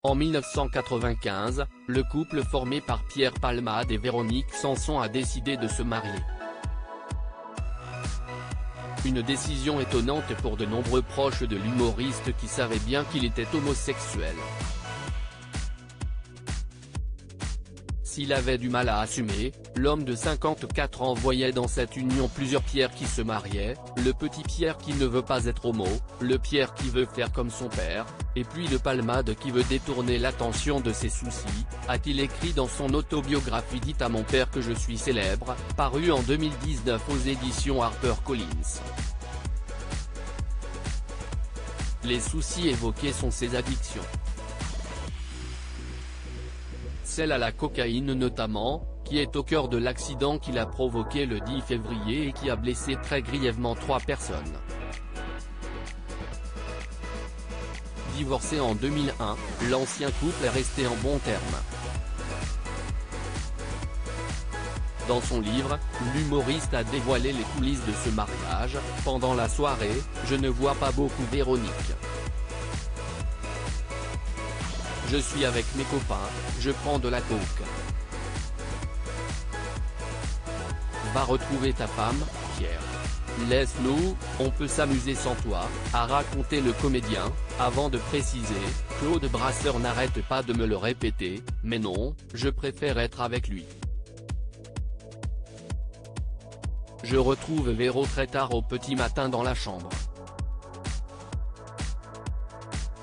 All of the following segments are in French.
En 1995, le couple formé par Pierre Palmade et Véronique Sanson a décidé de se marier. Une décision étonnante pour de nombreux proches de l'humoriste qui savaient bien qu'il était homosexuel. S'il avait du mal à assumer, l'homme de 54 ans voyait dans cette union plusieurs Pierre qui se mariaient, le petit Pierre qui ne veut pas être homo, le Pierre qui veut faire comme son père, et puis le Palmade qui veut détourner l'attention de ses soucis, a-t-il écrit dans son autobiographie dite À mon père que je suis célèbre, parue en 2019 aux éditions HarperCollins. Les soucis évoqués sont ses addictions. Celle à la cocaïne notamment, qui est au cœur de l'accident qu'il a provoqué le 10 février et qui a blessé très grièvement 3 personnes. Divorcé en 2001, l'ancien couple est resté en bons termes. Dans son livre, l'humoriste a dévoilé les coulisses de ce mariage. Pendant la soirée, je ne vois pas beaucoup Véronique. Je suis avec mes copains, je prends de la coke. Va retrouver ta femme, Pierre. Laisse-nous, on peut s'amuser sans toi, a raconté le comédien, avant de préciser, Claude Brasseur n'arrête pas de me le répéter, mais non, je préfère être avec lui. Je retrouve Véro très tard au petit matin dans la chambre.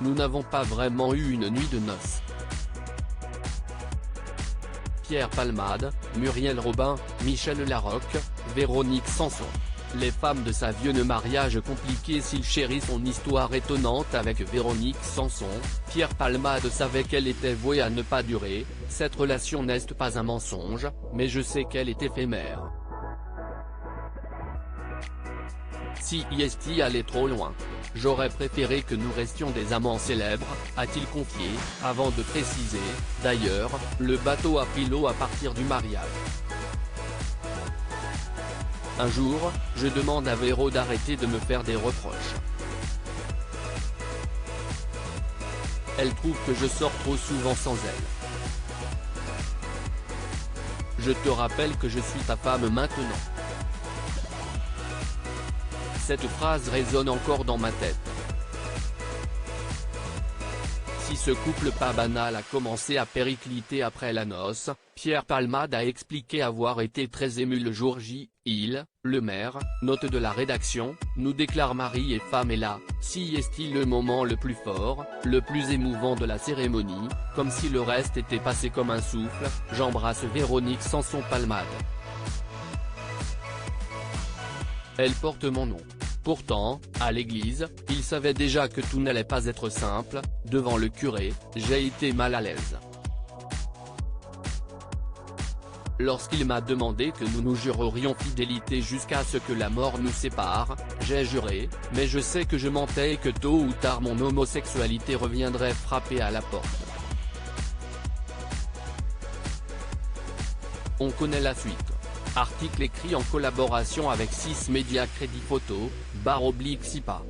Nous n'avons pas vraiment eu une nuit de noces. Pierre Palmade, Muriel Robin, Michel Larocque, Véronique Sanson. Les femmes de sa vieux mariage compliqué. S'il chérit son histoire étonnante avec Véronique Sanson, Pierre Palmade savait qu'elle était vouée à ne pas durer. Cette relation n'est pas un mensonge, mais je sais qu'elle est éphémère. Si IST allait trop loin. J'aurais préféré que nous restions des amants célèbres, a-t-il confié, avant de préciser, d'ailleurs, le bateau a pris l'eau à partir du mariage. Un jour, je demande à Véro d'arrêter de me faire des reproches. Elle trouve que je sors trop souvent sans elle. Je te rappelle que je suis ta femme maintenant. Cette phrase résonne encore dans ma tête. Si ce couple pas banal a commencé à péricliter après la noce, Pierre Palmade a expliqué avoir été très ému le jour J. Il, le maire, note de la rédaction, nous déclare mari et femme et là, si est-il le moment le plus fort, le plus émouvant de la cérémonie, comme si le reste était passé comme un souffle, j'embrasse Véronique Sanson Palmade. Elle porte mon nom. Pourtant, à l'église, il savait déjà que tout n'allait pas être simple. Devant le curé, j'ai été mal à l'aise. Lorsqu'il m'a demandé que nous nous jurerions fidélité jusqu'à ce que la mort nous sépare, j'ai juré, mais je sais que je mentais et que tôt ou tard mon homosexualité reviendrait frapper à la porte. On connaît la suite. Article écrit en collaboration avec 6 médias Crédit Photo, /SIPA.